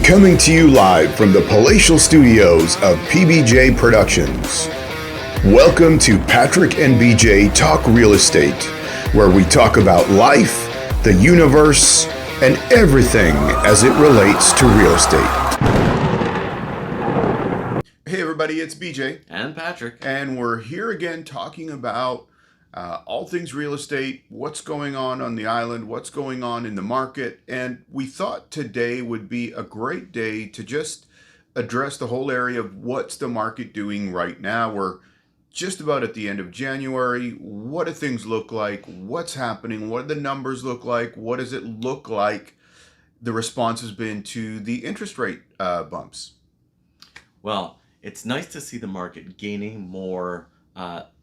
Coming to you live from the palatial studios of PBJ Productions. Welcome to Patrick and BJ Talk Real Estate, where we talk about life, the universe, and everything as it relates to real estate. Hey everybody, it's BJ. And Patrick. And we're here again talking about all things real estate, what's going on the island, what's going on in the market. And we thought today would be a great day to just address the whole area of what's the market doing right now. We're just about at the end of January. What do things look like? What's happening? What do the numbers look like? What does it look like the response has been to the interest rate bumps? Well, it's nice to see the market gaining more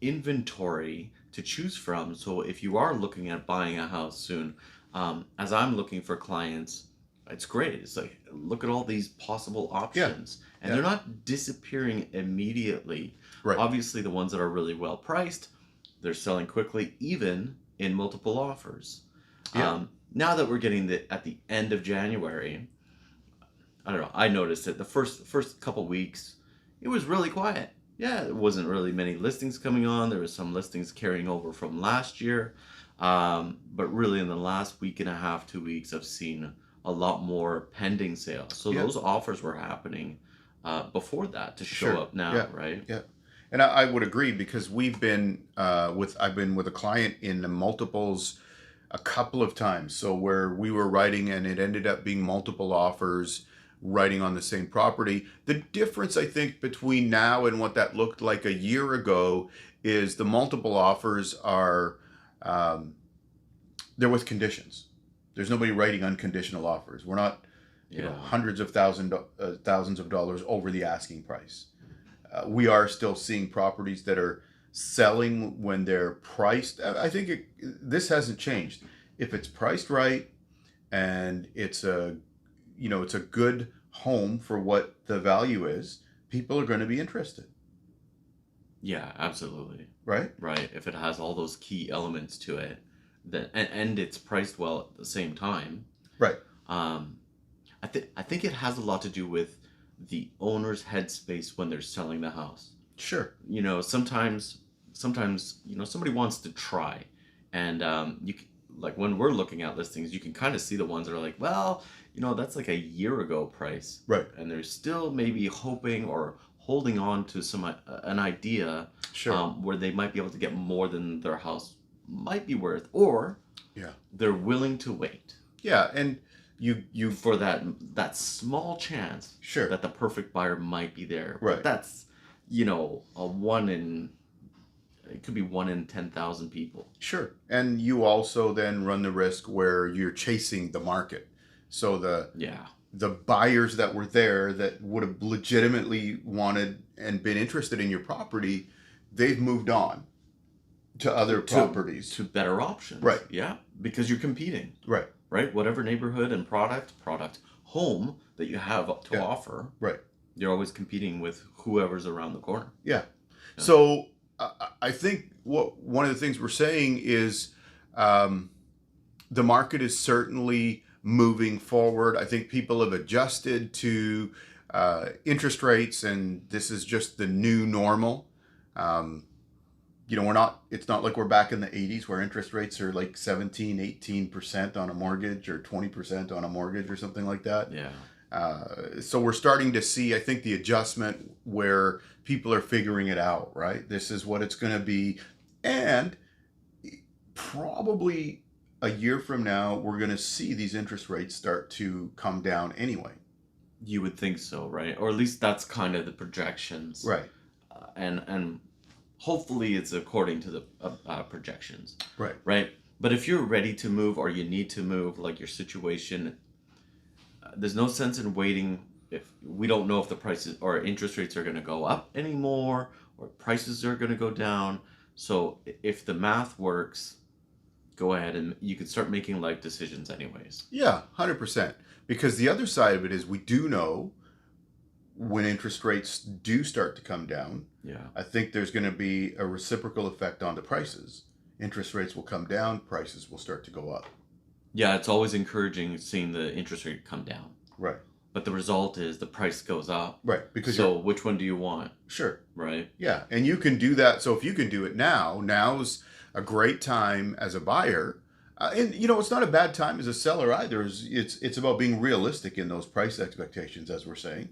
inventory to choose from. So if you are looking at buying a house soon, as I'm looking for clients, it's great. It's like, look at all these possible options. And they're not disappearing immediately. Right. Obviously, the ones that are really well priced, they're selling quickly, even in multiple offers. Now that we're getting at the end of January, I don't know, I noticed it. The first couple weeks, it was really quiet. Yeah, there wasn't really many listings coming on. There was some listings carrying over from last year. But really in the last week and a half, 2 weeks, I've seen a lot more pending sales. So those offers were happening before that to show up now, right? Yeah. And I would agree, because we've been I've been with a client in the multiples a couple of times. So where we were writing and it ended up being multiple offers writing on the same property. The difference, I think, between now and what that looked like a year ago is the multiple offers are, they're with conditions. There's nobody writing unconditional offers. We're not, hundreds of thousands of dollars over the asking price. We are still seeing properties that are selling when they're priced. I think this hasn't changed. If it's priced right and it's a good home for what the value is, people are going to be interested. Yeah, absolutely. Right? Right. If it has all those key elements to it, then and it's priced well at the same time. Right. I think it has a lot to do with the owner's headspace when they're selling the house. Sure. Sometimes somebody wants to try, and like when we're looking at listings, you can kind of see the ones that are like, well, that's like a year ago price. Right. And they're still maybe hoping or holding on to an idea where they might be able to get more than their house might be worth, or they're willing to wait. Yeah, and you for that small chance that the perfect buyer might be there. Right. But that's it could be 1 in 10,000 people. Sure. And you also then run the risk where you're chasing the market. So the buyers that were there that would have legitimately wanted and been interested in your property, they've moved on to other properties. To better options. Right. Yeah. Because you're competing. Right. Right. Whatever neighborhood and product, home that you have to offer. Right. You're always competing with whoever's around the corner. Yeah. So I think one of the things we're saying is the market is certainly moving forward. I think people have adjusted to interest rates, and this is just the new normal. It's not like we're back in the 80s where interest rates are like 17, 18% on a mortgage or 20% on a mortgage or something like that. Yeah. So we're starting to see, I think, the adjustment where people are figuring it out, right? This is what it's going to be. And probably a year from now, we're going to see these interest rates start to come down anyway. You would think so, right? Or at least that's kind of the projections. Right. And hopefully it's according to the projections. Right. Right. But if you're ready to move or you need to move, like your situation, there's no sense in waiting. If we don't know if the prices or interest rates are going to go up anymore or prices are going to go down. So if the math works, go ahead and you could start making life decisions anyways. Yeah, 100%. Because the other side of it is we do know when interest rates do start to come down, I think there's going to be a reciprocal effect on the prices. Interest rates will come down, prices will start to go up. Yeah, it's always encouraging seeing the interest rate come down. Right. but the result is the price goes up. Right. Because so which one do you want? Sure. Right. Yeah. And you can do that. So if you can do it now, now's a great time as a buyer. And it's not a bad time as a seller either. It's about being realistic in those price expectations, as we're saying.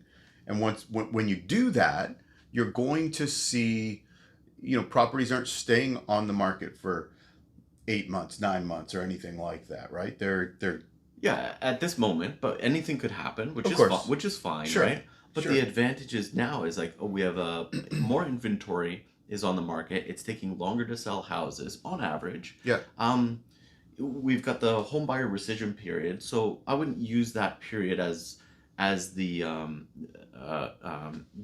And when you do that, you're going to see, properties aren't staying on the market for 8 months, 9 months, or anything like that, right? They're Yeah, at this moment, but anything could happen, which is fine, Sure. right? But Sure. the advantage is now is like, we have more inventory is on the market. It's taking longer to sell houses on average. Yeah. We've got the home buyer rescission period, so I wouldn't use that period as the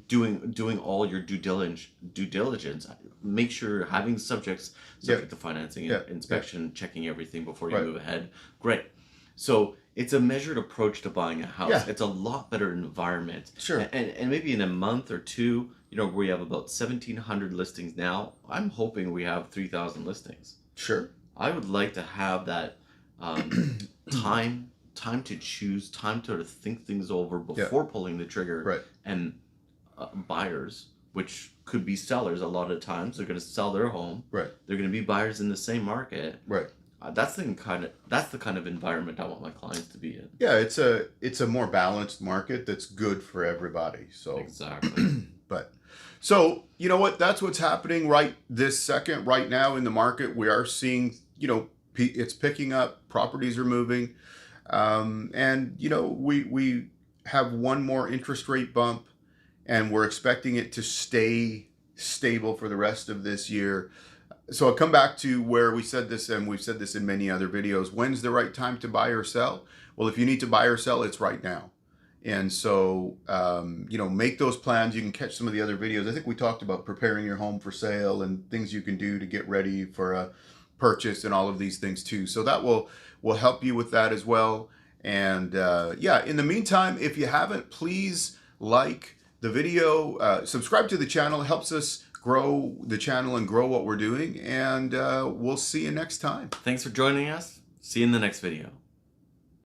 doing all your due diligence. Make sure you're having subject to financing inspection, checking everything before you move ahead. Great. So it's a measured approach to buying a house. Yeah. It's a lot better environment. Sure. And maybe in a month or two, we have about 1,700 listings now. I'm hoping we have 3,000 listings. Sure. I would like to have that time to choose, time to think things over before pulling the trigger. Right. And buyers, which could be sellers a lot of times, they're going to sell their home. Right. They're going to be buyers in the same market. Right. That's the kind of environment I want my clients to be in. Yeah, it's a more balanced market that's good for everybody. So exactly. But so you know what? That's what's happening right this second, right now in the market. We are seeing, it's picking up. Properties are moving, and we have one more interest rate bump, and we're expecting it to stay stable for the rest of this year. So I'll come back to where we said this, and we've said this in many other videos. When's the right time to buy or sell? Well, if you need to buy or sell, it's right now. And so, make those plans. You can catch some of the other videos. I think we talked about preparing your home for sale and things you can do to get ready for a purchase and all of these things too. So that will help you with that as well. And in the meantime, if you haven't, please like the video, subscribe to the channel. It helps us grow the channel and grow what we're doing. And we'll see you next time. Thanks for joining us. See you in the next video.